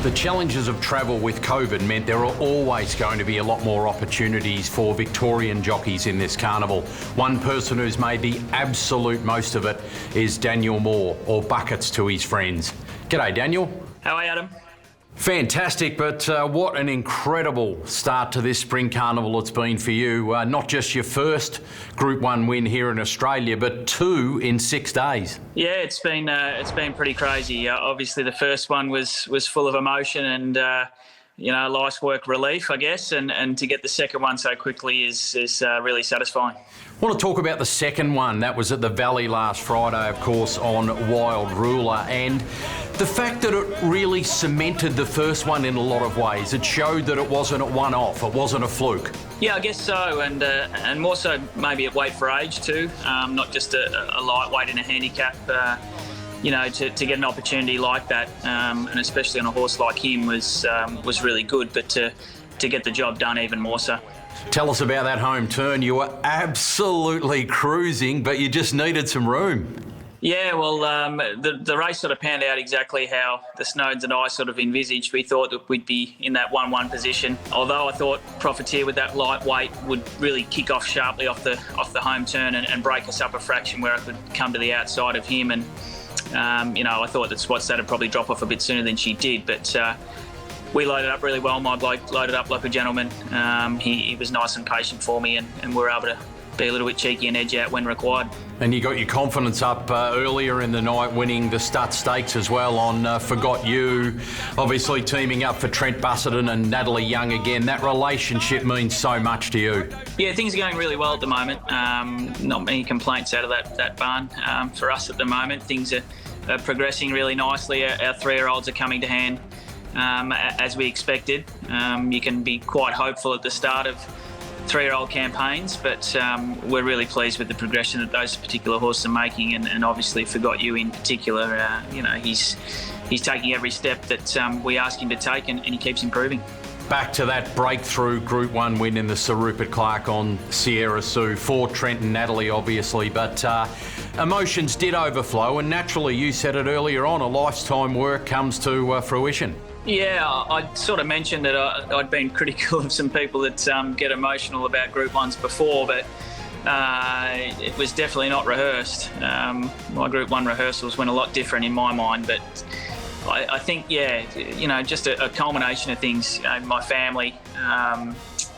The challenges of travel with COVID meant there are always going to be a lot more opportunities for Victorian jockeys in this carnival. One person who's made the absolute most of it is Daniel Moor, or Buckets to his friends. G'day, Daniel. How are you, Adam? Fantastic, but what an incredible start to this spring carnival it's been for you. Not just your first Group 1 win here in Australia, but 2 in 6 days. Yeah, it's been pretty crazy. Obviously, the first one was full of emotion and life's work relief, I guess, and to get the second one so quickly is really satisfying. I want to talk about the second one. That was at the Valley last Friday, of course, on Wild Ruler, and the fact that it really cemented the first one in a lot of ways. It showed that it wasn't a one-off, it wasn't a fluke. Yeah, I guess so, and more so maybe at weight for age too, not just a lightweight in a handicap. To get an opportunity like that, and especially on a horse like him, was really good. But to get the job done, even more so. Tell us about that home turn. You were absolutely cruising, but you just needed some room. Yeah, well, the race sort of panned out exactly how the Snowdens and I sort of envisaged. We thought that we'd be in that 1-1 position. Although I thought Profiteer with that lightweight would really kick off sharply off the home turn and break us up a fraction where I could come to the outside of him. And I thought that Swatsat would probably drop off a bit sooner than she did, but we loaded up really well. My bloke loaded up like a gentleman. He was nice and patient for me, and we were able to be a little bit cheeky and edge out when required. And you got your confidence up earlier in the night, winning the Stud Stakes as well on Forgot You. Obviously teaming up for Trent Busserton and Natalie Young again. That relationship means so much to you. Yeah, things are going really well at the moment. Not many complaints out of that barn for us at the moment. Things are progressing really nicely. Our 3-year-olds are coming to hand as we expected. You can be quite hopeful at the start of 3-year-old campaigns, but we're really pleased with the progression that those particular horses are making, and obviously Forgot You in particular. He's taking every step that we ask him to take, and he keeps improving. Back to that breakthrough Group 1 win in the Sir Rupert Clarke on Sierra Sue for Trent and Natalie, obviously, but emotions did overflow, and naturally, you said it earlier on, a lifetime work comes to fruition. Yeah, I sort of mentioned that I'd been critical of some people that get emotional about Group 1s before, but it was definitely not rehearsed. My Group 1 rehearsals went a lot different in my mind, but I think, just a culmination of things. My family,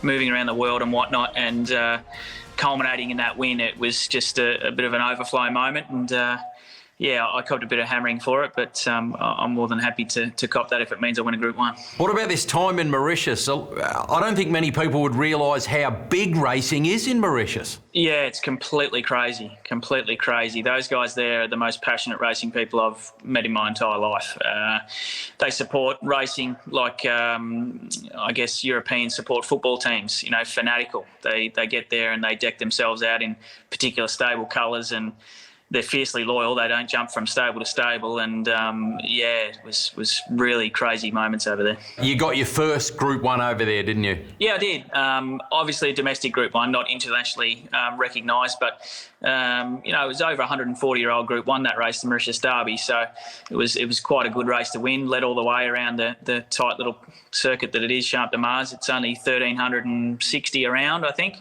moving around the world and whatnot, and culminating in that win, it was just a bit of an overflow moment, and I copped a bit of hammering for it, but I'm more than happy to cop that if it means I win a Group 1. What about this time in Mauritius? I don't think many people would realise how big racing is in Mauritius. Yeah, it's completely crazy. Those guys there are the most passionate racing people I've met in my entire life. They support racing like, I guess, Europeans support football teams, fanatical. They get there and they deck themselves out in particular stable colours, and they're fiercely loyal. They don't jump from stable to stable, and it was really crazy moments over there. You got your first Group 1 over there, didn't you? Yeah, I did. Obviously a domestic Group 1, not internationally recognised, but it was over 140-year-old Group 1, that race, the Mauritius Derby, so it was quite a good race to win. Led all the way around the tight little circuit that it is, Champ de Mars. It's only 1,360 around, I think.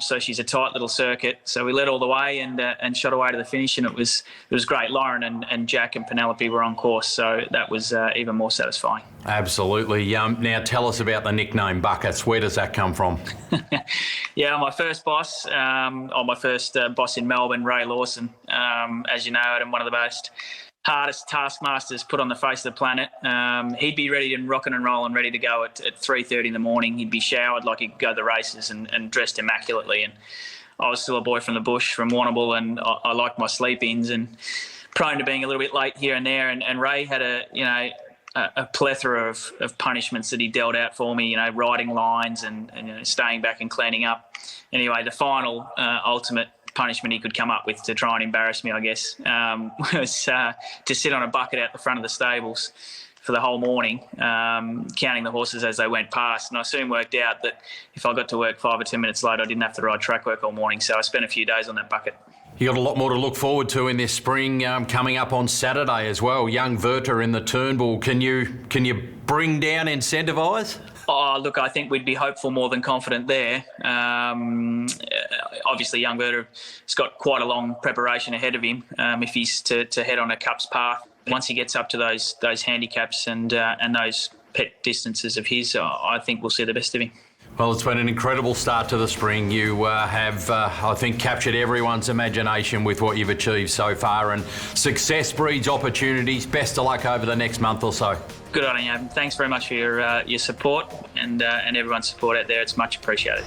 So she's a tight little circuit. So we led all the way and shot away to the finish, and it was great. Lauren and Jack and Penelope were on course, so that was even more satisfying. Absolutely. Now tell us about the nickname Buckets. Where does that come from? Yeah, my first boss, boss in Melbourne, Ray Lawson, as you know, Adam, one of the most hardest taskmasters put on the face of the planet. He'd be ready and rocking and rolling, ready to go at 3:30 in the morning. He'd be showered like he'd go to the races and dressed immaculately. And I was still a boy from the bush, from Warrnambool, and I liked my sleep-ins and prone to being a little bit late here and there. And Ray had a plethora of punishments that he dealt out for me, riding lines and staying back and cleaning up. Anyway, the final ultimate punishment he could come up with to try and embarrass me, I guess, was to sit on a bucket out the front of the stables for the whole morning, counting the horses as they went past. And I soon worked out that if I got to work 5 or 10 minutes late, I didn't have to ride track work all morning. So I spent a few days on that bucket. You got a lot more to look forward to in this spring, coming up on Saturday as well. Young Werter in the Turnbull. Can you bring down Incentivise? Oh, look, I think we'd be hopeful more than confident there. Obviously, young Werter's got quite a long preparation ahead of him if he's to head on a Cups path. Once he gets up to those handicaps and those pet distances of his, I think we'll see the best of him. Well, it's been an incredible start to the spring. You have, I think, captured everyone's imagination with what you've achieved so far, and success breeds opportunities. Best of luck over the next month or so. Good on you. Thanks very much for your support and everyone's support out there. It's much appreciated.